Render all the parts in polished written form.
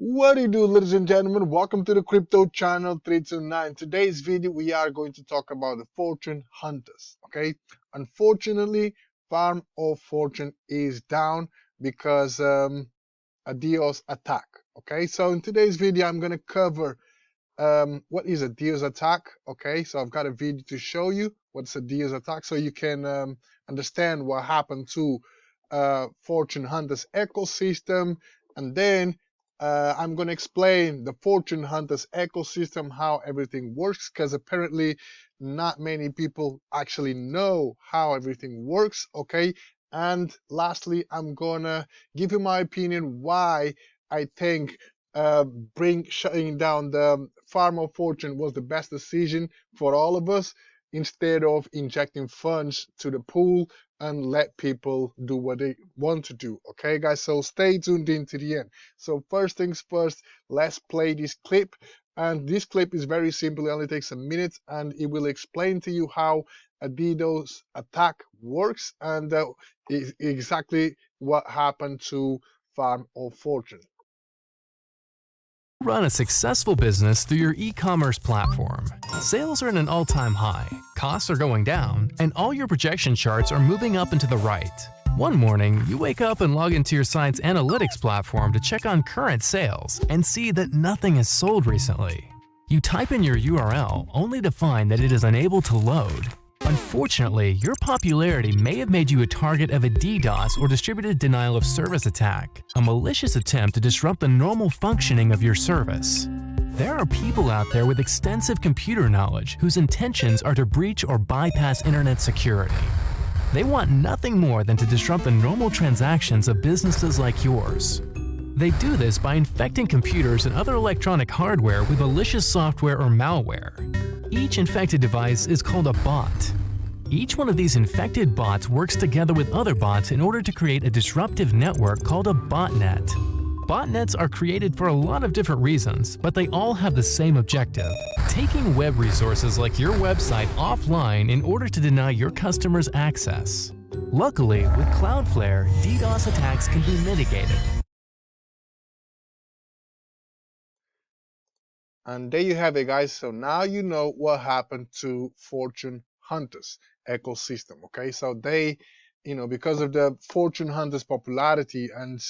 What do you do, ladies and gentlemen? Welcome to the crypto channel 329. Today's video we are going to talk about the fortune hunters. Okay, unfortunately, Farm of Fortune is down because a DDoS attack. Okay, so in today's video I'm going to cover what is a DDoS attack. Okay, so I've got a video to show you what's a DDoS attack so you can understand what happened to fortune hunters ecosystem, and then I'm going to explain the fortune hunters ecosystem, how everything works, because apparently not many people actually know how everything works. Okay, and lastly I'm gonna give you my opinion why I think shutting down the Farm of Fortune was the best decision for all of us, instead of injecting funds to the pool and let people do what they want to do. Okay, guys, so stay tuned in to the end. So first things first, let's play this clip. And this clip is very simple. It only takes a minute, and it will explain to you how a DDoS attack works and exactly what happened to Farm of Fortune. Run a successful business through your e-commerce platform. Sales are at an all-time high, costs are going down, and all your projection charts are moving up and to the right. One morning, you wake up and log into your site's analytics platform to check on current sales and see that nothing has sold recently. You type in your URL only to find that it is unable to load. Unfortunately, your popularity may have made you a target of a DDoS or distributed denial of service attack, a malicious attempt to disrupt the normal functioning of your service. There are people out there with extensive computer knowledge whose intentions are to breach or bypass internet security. They want nothing more than to disrupt the normal transactions of businesses like yours. They do this by infecting computers and other electronic hardware with malicious software or malware. Each infected device is called a bot. Each one of these infected bots works together with other bots in order to create a disruptive network called a botnet. Botnets are created for a lot of different reasons, but they all have the same objective: taking web resources like your website offline in order to deny your customers access. Luckily, with Cloudflare, DDoS attacks can be mitigated. And there you have it, guys. So now you know what happened to fortune hunters ecosystem. Okay, so they, because of the fortune hunters popularity and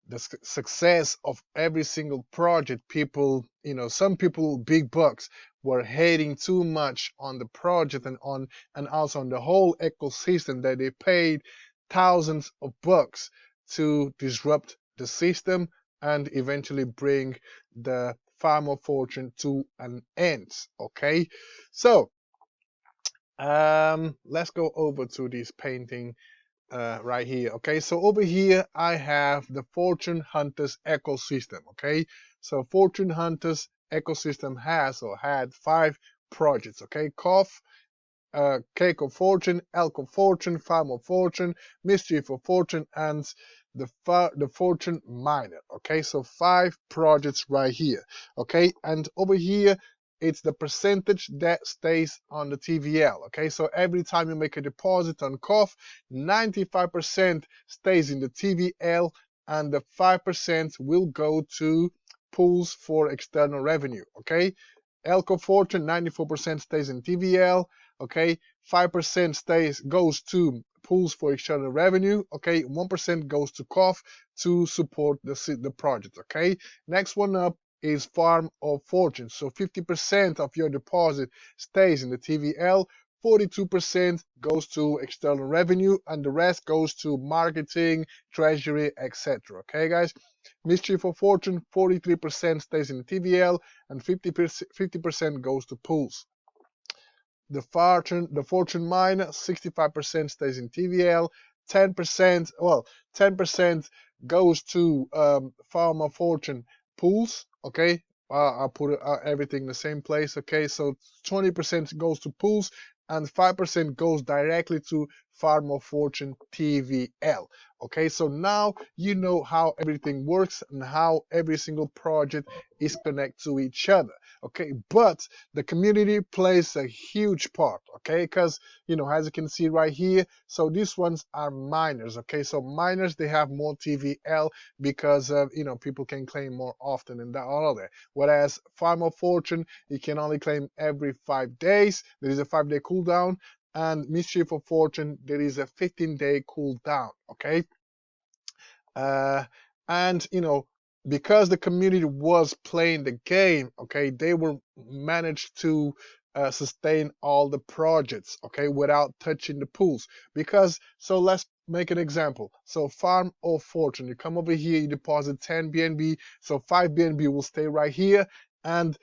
the success of every single project, people, some people, big bucks, were hating too much on the project and also on the whole ecosystem, that they paid thousands of bucks to disrupt the system and eventually bring the Farm of Fortune to an end. Okay, so let's go over to this painting right here. Okay, so over here I have the fortune hunters ecosystem. Okay, so fortune hunters ecosystem had 5 projects. Okay, Cake of Fortune, Elk of Fortune, Farm of Fortune, Mischief of Fortune, and the Fortune Miner. Okay, so 5 projects right here. Okay, and over here it's the percentage that stays on the TVL. Okay, so every time you make a deposit on COF, 95% stays in the TVL, and the 5% will go to pools for external revenue. Okay, Elk of Fortune, 94% stays in TVL. Okay, 5% goes to pools for external revenue. Okay, 1% goes to COF to support the project. Okay, next one up is Farm of Fortune. So 50% of your deposit stays in the TVL, 42% goes to external revenue, and the rest goes to marketing, treasury, etc. Okay, guys. Mischief of Fortune, 43% stays in the TVL, and 50% goes to pools. The fortune miner, 65% stays in TVL, 10% goes to Farm of Fortune pools. Okay, I'll put everything in the same place. Okay, so 20% goes to pools and 5% goes directly to Farm of Fortune TVL. Okay, so now you know how everything works and how every single project is connected to each other. Okay, but the community plays a huge part. Okay, because as you can see right here, so these ones are miners. Okay, so miners, they have more TVL because of people can claim more often and that all of that. Whereas Farm of Fortune, you can only claim every 5 days. There is a 5-day cooldown. And Mischief of Fortune, there is a 15-day cooldown. Okay, uh, and because the community was playing the game, okay, they were managed to sustain all the projects, okay, without touching the pools. Because so let's make an example. So Farm of Fortune, you come over here, you deposit 10 BNB, so 5 BNB will stay right here, and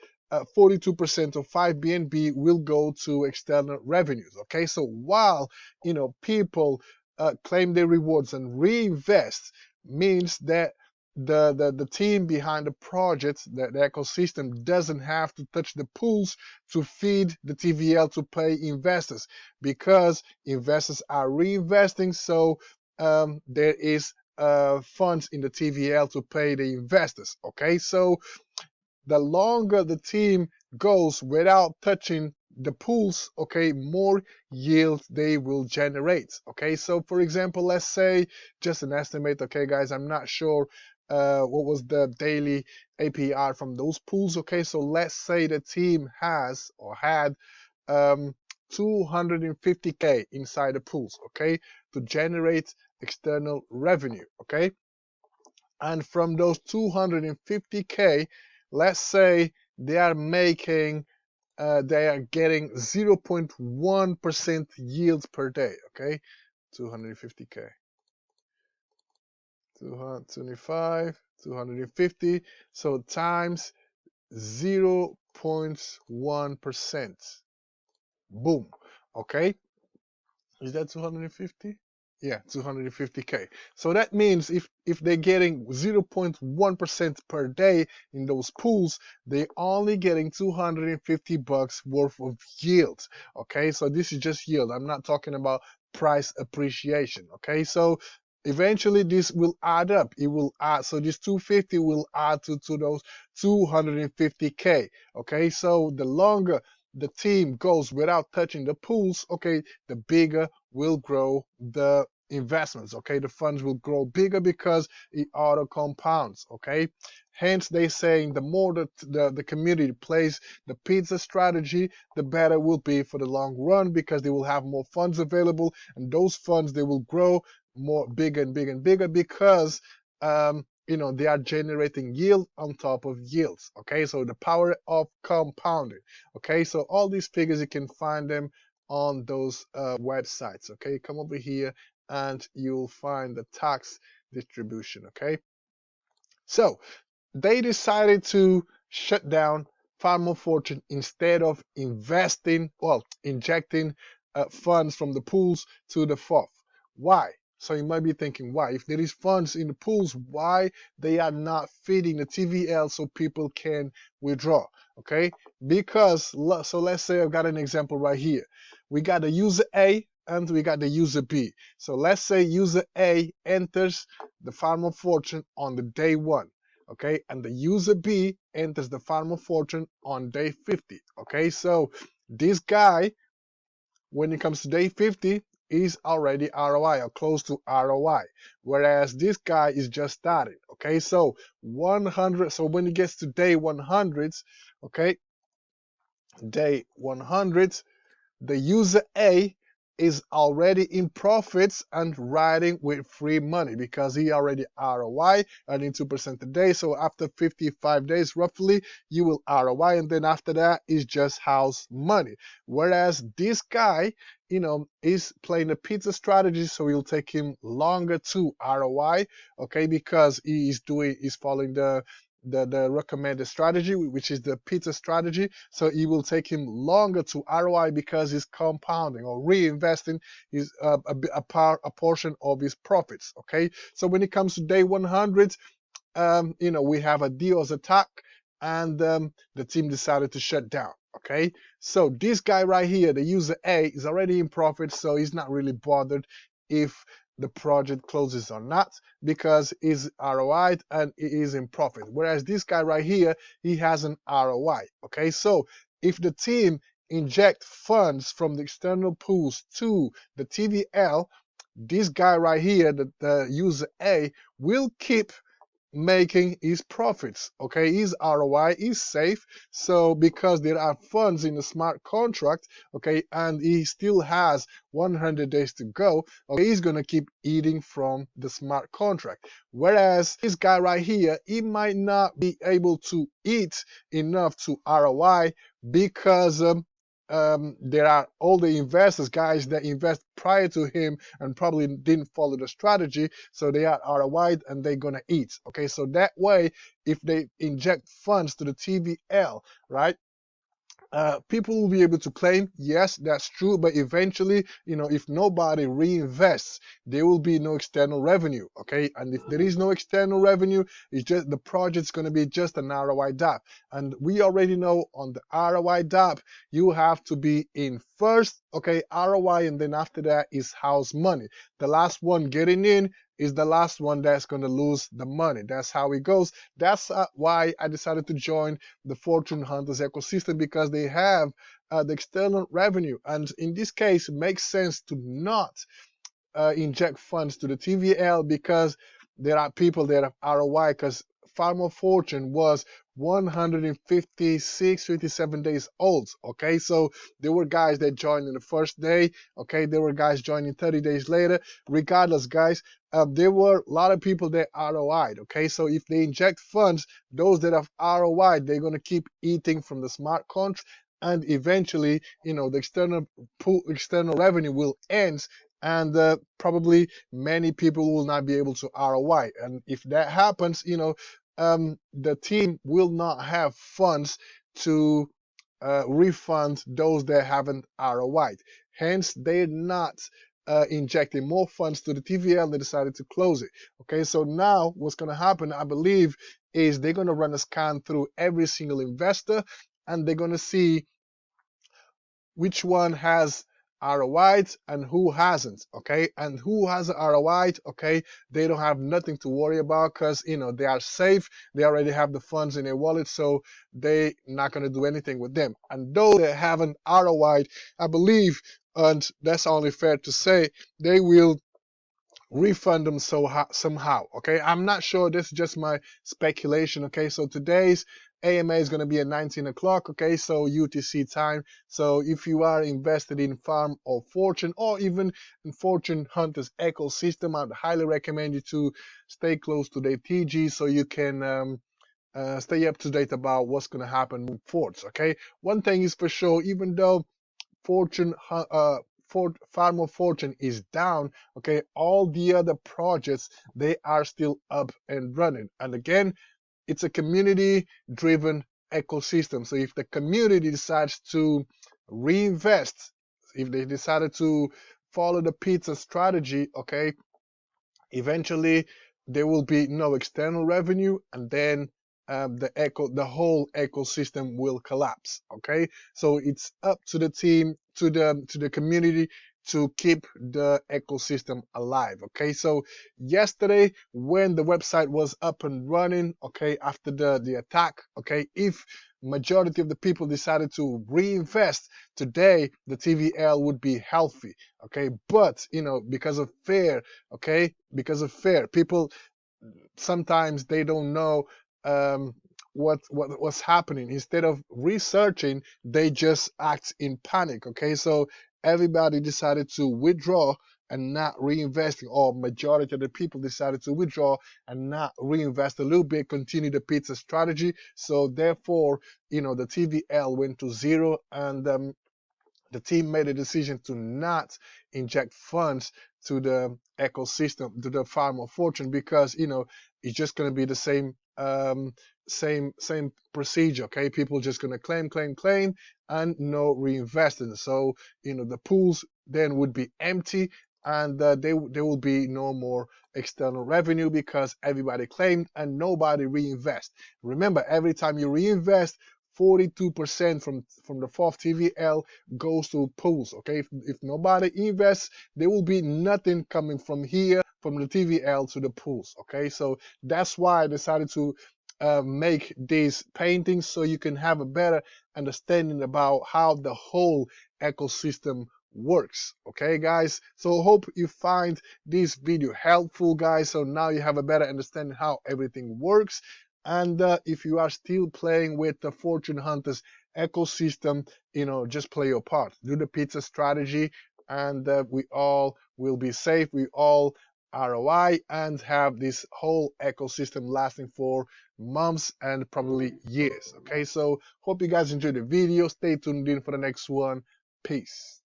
42% of 5 BNB will go to external revenues. Okay, so while people claim their rewards and reinvest, means that the team behind the project, the ecosystem, doesn't have to touch the pools to feed the TVL to pay investors, because investors are reinvesting. So there is funds in the TVL to pay the investors. Okay, so the longer the team goes without touching the pools, okay, more yield they will generate. Okay, so for example, let's say, just an estimate, okay guys, I'm not sure what was the daily APR from those pools. Okay, so let's say the team has or had 250k inside the pools, okay, to generate external revenue. Okay, and from those 250k, let's say they are making they are getting 0.1% yield per day. Okay, 250k, 225, 250, so times 0.1%. Boom. Okay, is that 250? Yeah, 250k. So that means if they're getting 0.1% per day in those pools, they're only getting 250 bucks worth of yield. Okay, so this is just yield. I'm not talking about price appreciation. Okay, so eventually this will add up. It will add. So this 250 will add to those 250k. Okay, so the longer the team goes without touching the pools, okay, the bigger will grow the investments. Okay, the funds will grow bigger because it auto compounds. Okay, hence they saying the more the community plays the pizza strategy, the better it will be for the long run, because they will have more funds available, and those funds, they will grow more, bigger and bigger and bigger, because they are generating yield on top of yields. Okay, so the power of compounding. Okay, so all these figures, you can find them on those websites. Okay, come over here and you'll find the tax distribution. Okay, so they decided to shut down Farm of Fortune instead of injecting funds from the pools to the FOF. Why? So you might be thinking, why? If there is funds in the pools, why they are not feeding the TVL so people can withdraw? Okay, because so let's say I've got an example right here. We got the user A and we got the user B. So let's say user A enters the Farm of Fortune on the day 1. Okay, and the user B enters the Farm of Fortune on day 50. Okay, so this guy, when it comes to day 50, is already ROI or close to ROI, whereas this guy is just starting. Okay, so 100. So when it gets to day 100, okay, day 100, the user A is already in profits and riding with free money, because he already ROI, earning 2% a day. So after 55 days roughly, you will ROI, and then after that is just house money. Whereas this guy, is playing a pizza strategy, so it'll take him longer to ROI, okay, because he's following the recommended strategy, which is the pizza strategy. So it will take him longer to ROI because he's compounding or reinvesting his a portion of his profits. Okay, so when it comes to day 100, we have a DOS attack, and the team decided to shut down. Okay, so this guy right here, the user A, is already in profit, so he's not really bothered if the project closes or not, because he's ROI and he is in profit. Whereas this guy right here, he has an ROI. Okay, so if the team inject funds from the external pools to the TVL, this guy right here, the user A, will keep making his profits. Okay, his ROI is safe. So because there are funds in the smart contract, okay, and he still has 100 days to go, okay, he's gonna keep eating from the smart contract. Whereas this guy right here, he might not be able to eat enough to ROI because there are all the investors, guys that invest prior to him and probably didn't follow the strategy, so they are ROI and they're gonna eat. Okay, so that way, if they inject funds to the TVL, right? People will be able to claim, yes, that's true, but eventually, if nobody reinvests, there will be no external revenue, okay? And if there is no external revenue, it's just the project's going to be just an ROI DApp. And we already know on the ROI DApp, you have to be in first, okay, ROI, and then after that is house money. The last one getting in is the last one that's going to lose the money. That's how it goes. That's why I decided to join the Fortune Hunters ecosystem, because they have the external revenue. And in this case, it makes sense to not inject funds to the TVL, because there are people that have ROI, because Farm of Fortune was 156, 57 days old. Okay, so there were guys that joined in the first day. Okay, there were guys joining 30 days later. Regardless, guys, there were a lot of people that ROI'd. Okay, so if they inject funds, those that have ROI'd, they're going to keep eating from the smart contract, and eventually, the external revenue will end, and probably many people will not be able to ROI. And if that happens, the team will not have funds to refund those that haven't ROI'd. Hence, they're not injecting more funds to the TVL. They decided to close it. Okay, so now what's going to happen, I believe, is they're going to run a scan through every single investor, and they're going to see which one has ROI'd and who hasn't. Okay, and who has ROI'd, okay, they don't have nothing to worry about, because they are safe. They already have the funds in their wallet, so they not going to do anything with them. And those that haven't ROI'd, I believe, and that's only fair to say, they will refund them somehow. Okay, I'm not sure. This is just my speculation. Okay, so today's AMA is going to be at 19 o'clock. Okay, so UTC time. So if you are invested in Farm of Fortune, or even in Fortune Hunters ecosystem, I'd highly recommend you to stay close to the TG, so you can stay up to date about what's going to happen moving forward. Okay, one thing is for sure, even though Farm of Fortune is down, okay, all the other projects, they are still up and running. And again, it's a community driven ecosystem. So if the community decides to reinvest, if they decided to follow the pizza strategy, okay, eventually there will be no external revenue, and then the whole ecosystem will collapse. Okay, so it's up to the team, to the community, to keep the ecosystem alive. Okay, so yesterday when the website was up and running, okay, after the attack, okay, if majority of the people decided to reinvest today, the TVL would be healthy. Okay, but because of fear, okay, because of fear, people sometimes they don't know what's happening. Instead of researching, they just act in panic. Okay, so everybody decided to withdraw and not reinvesting, or majority of the people decided to withdraw and not reinvest a little bit, continue the pizza strategy. So therefore, the TVL went to zero, and the team made a decision to not inject funds to the ecosystem, to the Farm of Fortune, because it's just going to be the same procedure. Okay, people just going to claim, and no reinvesting. So the pools then would be empty, and there will be no more external revenue, because everybody claimed and nobody reinvest. Remember, every time you reinvest, 42% from the fourth TVL goes to pools. Okay, if nobody invests, there will be nothing coming from here, from the TVL to the pools. Okay, so that's why I decided to make these paintings, so you can have a better understanding about how the whole ecosystem works. Okay, guys, so hope you find this video helpful, guys. So now you have a better understanding how everything works. And if you are still playing with the Fortune Hunters ecosystem, just play your part, do the pizza strategy, and we all will be safe. We all ROI and have this whole ecosystem lasting for months and probably years. Okay, so hope you guys enjoyed the video. Stay tuned in for the next one. Peace.